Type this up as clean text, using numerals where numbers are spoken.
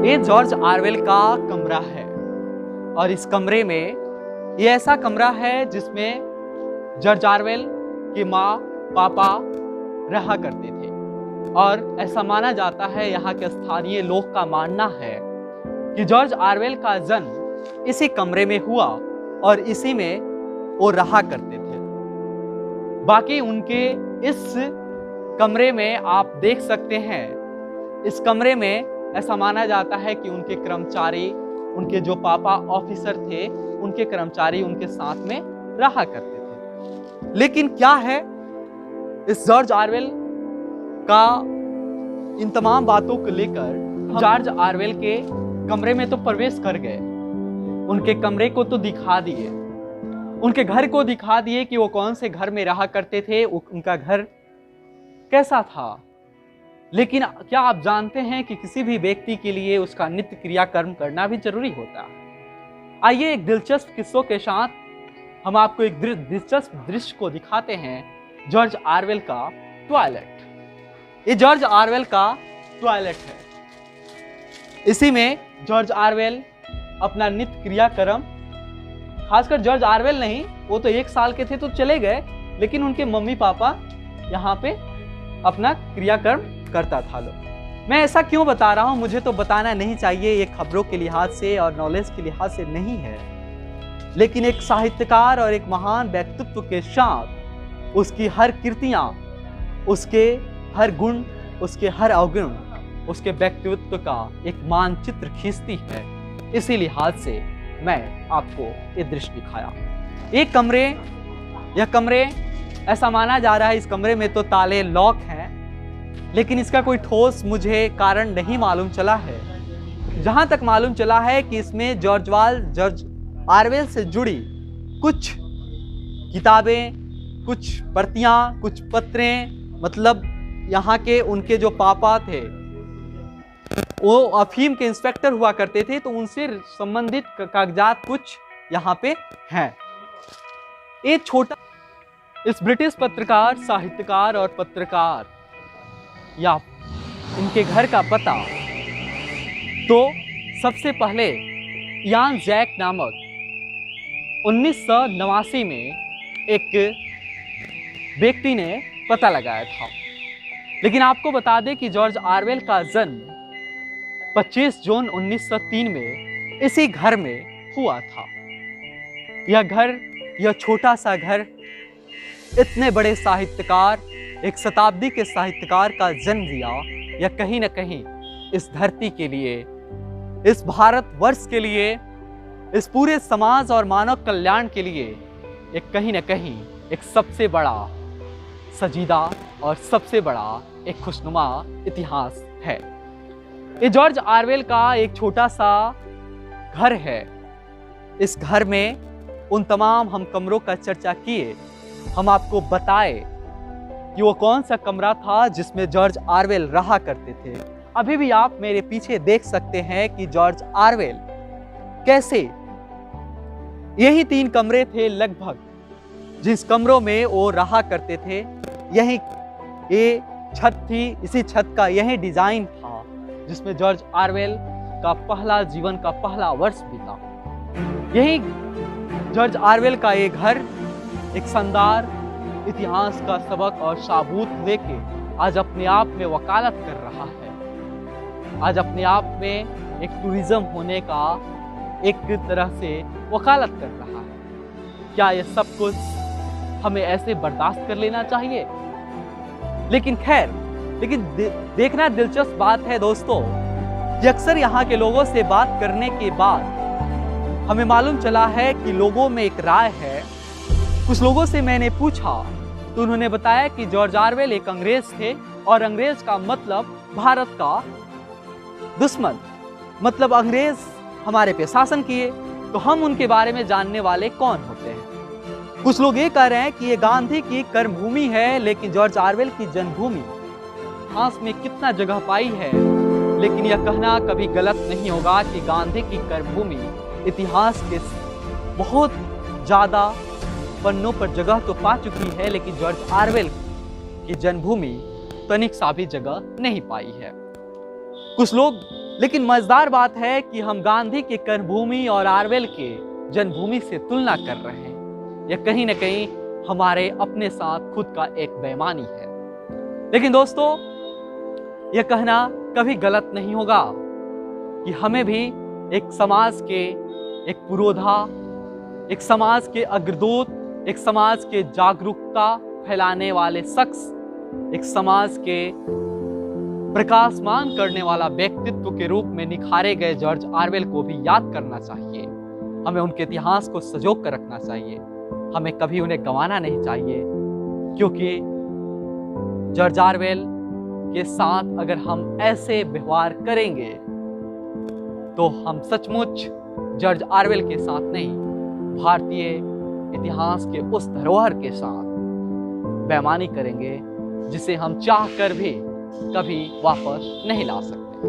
ये George Orwell का कमरा है और इस कमरे में ये ऐसा कमरा है जिसमें जॉर्ज ऑरवेल की माँ पापा रहा करते थे और ऐसा माना जाता है, यहाँ के स्थानीय लोग का मानना है कि जॉर्ज ऑरवेल का जन्म इसी कमरे में हुआ और इसी में वो रहा करते थे। बाकी उनके इस कमरे में आप देख सकते हैं, इस कमरे में ऐसा माना जाता है कि उनके कर्मचारी, उनके जो पापा ऑफिसर थे, उनके कर्मचारी उनके साथ में रहा करते थे। लेकिन क्या है इस जॉर्ज ऑरवेल का इन तमाम बातों को लेकर जॉर्ज ऑरवेल के कमरे में तो प्रवेश कर गए, उनके कमरे को तो दिखा दिए, उनके घर को दिखा दिए कि वो कौन से घर में रहा करते थे, उनका घर कैसा था। लेकिन क्या आप जानते हैं कि किसी भी व्यक्ति के लिए उसका नित्य क्रियाकर्म करना भी जरूरी होता है। आइए एक दिलचस्प किस्सों के साथ हम आपको एक दिलचस्प दृश्य को दिखाते हैं, जॉर्ज ऑरवेल का टॉयलेट। ये जॉर्ज ऑरवेल का टॉयलेट है। इसी में जॉर्ज ऑरवेल अपना नित्य क्रियाकर्म, खासकर जॉर्ज ऑरवेल नहीं, वो तो 1 साल के थे तो चले गए, लेकिन उनके मम्मी पापा यहाँ पे अपना क्रियाकर्म करता था लोग। मैं ऐसा क्यों बता रहा हूं, मुझे तो बताना नहीं चाहिए, ये खबरों के लिहाज से और नॉलेज के लिहाज से नहीं है, लेकिन एक साहित्यकार और एक महान व्यक्तित्व के साथ उसकी हर कृतियां, उसके हर गुण, उसके हर अवगुण, उसके व्यक्तित्व का एक मानचित्र खींचती है। इसी लिहाज से मैं आपको ये दृश्य दिखाया। यह कमरे ऐसा माना जा रहा है, इस कमरे में तो ताले लॉक हैं, लेकिन इसका कोई ठोस मुझे कारण नहीं मालूम चला है। जहां तक मालूम चला है कि इसमें जॉर्ज ऑरवेल से जुड़ी कुछ किताबें, कुछ प्रतियां, कुछ पत्रें, मतलब यहाँ के उनके जो पापा थे वो अफीम के इंस्पेक्टर हुआ करते थे, तो उनसे संबंधित कागजात कुछ यहाँ पे हैं। एक छोटा इस ब्रिटिश पत्रकार, साहित्यकार और पत्रकार या इनके घर का पता तो सबसे पहले यान जैक नामक 1989 में एक व्यक्ति ने पता लगाया था। लेकिन आपको बता दें कि जॉर्ज ऑरवेल का जन्म 25 जून 1903 में इसी घर में हुआ था। यह छोटा सा घर इतने बड़े साहित्यकार, एक शताब्दी के साहित्यकार का जन्म दिया, या कहीं न कहीं इस धरती के लिए, इस भारतवर्ष के लिए, इस पूरे समाज और मानव कल्याण के लिए एक कहीं न कहीं एक सबसे बड़ा सजीदा और सबसे बड़ा एक खुशनुमा इतिहास है। ये जॉर्ज ऑरवेल का एक छोटा सा घर है। इस घर में उन तमाम हम कमरों का चर्चा किए, हम आपको बताए कि वो कौन सा कमरा था जिसमें जॉर्ज ऑरवेल रहा करते थे। अभी भी आप मेरे पीछे देख सकते हैं कि जॉर्ज ऑरवेल कैसे, यही 3 कमरे थे लगभग जिस कमरों में वो रहा करते थे। यही ये छत थी, इसी छत का यही डिजाइन था जिसमें जॉर्ज ऑरवेल का पहला जीवन का पहला वर्ष बीता। यही जॉर्ज ऑरवेल का ये घर एक शानदार इतिहास का सबक और साबूत लेके आज अपने आप में वकालत कर रहा है। आज अपने आप में एक टूरिज्म होने का एक तरह से वकालत कर रहा है। क्या ये सब कुछ हमें ऐसे बर्दाश्त कर लेना चाहिए? लेकिन खैर, देखना दिलचस्प बात है दोस्तों कि अक्सर यहाँ के लोगों से बात करने के बाद हमें मालूम चला है कि लोगों में एक राय है। कुछ लोगों से मैंने पूछा तो उन्होंने बताया कि जॉर्ज ऑरवेल एक अंग्रेज थे और अंग्रेज का मतलब भारत का दुश्मन, मतलब अंग्रेज हमारे पे शासन किए तो हम उनके बारे में जानने वाले कौन होते हैं। कुछ लोग ये कह रहे हैं कि ये गांधी की कर्मभूमि है, लेकिन जॉर्ज ऑरवेल की जन्मभूमि इतिहास में कितना जगह पाई है। लेकिन यह कहना कभी गलत नहीं होगा कि गांधी की कर्मभूमि इतिहास के बहुत ज़्यादा पन्नों पर जगह तो पा चुकी है, लेकिन जॉर्ज ऑरवेल की जन्मभूमि तनिक सा भी जगह नहीं पाई है। कुछ लोग लेकिन मजेदार बात है कि हम गांधी की कर्मभूमि और ऑरवेल के जन्मभूमि से तुलना कर रहे हैं। यह कहीं ना कहीं हमारे अपने साथ खुद का एक बेईमानी है। लेकिन दोस्तों, यह कहना कभी गलत नहीं होगा कि हमें भी एक समाज के एक पुरोधा, एक समाज के अग्रदूत, एक समाज के जागरूकता फैलाने वाले शख्स, एक समाज के प्रकाशमान करने वाला व्यक्तित्व के रूप में निखारे गए जॉर्ज ऑरवेल को भी याद करना चाहिए। हमें उनके इतिहास को सजो कर रखना चाहिए। हमें कभी उन्हें गंवाना नहीं चाहिए, क्योंकि जॉर्ज ऑरवेल के साथ अगर हम ऐसे व्यवहार करेंगे तो हम सचमुच जॉर्ज ऑरवेल के साथ नहीं, भारतीय इतिहास के उस धरोहर के साथ बेईमानी करेंगे जिसे हम चाह कर भी कभी वापस नहीं ला सकते।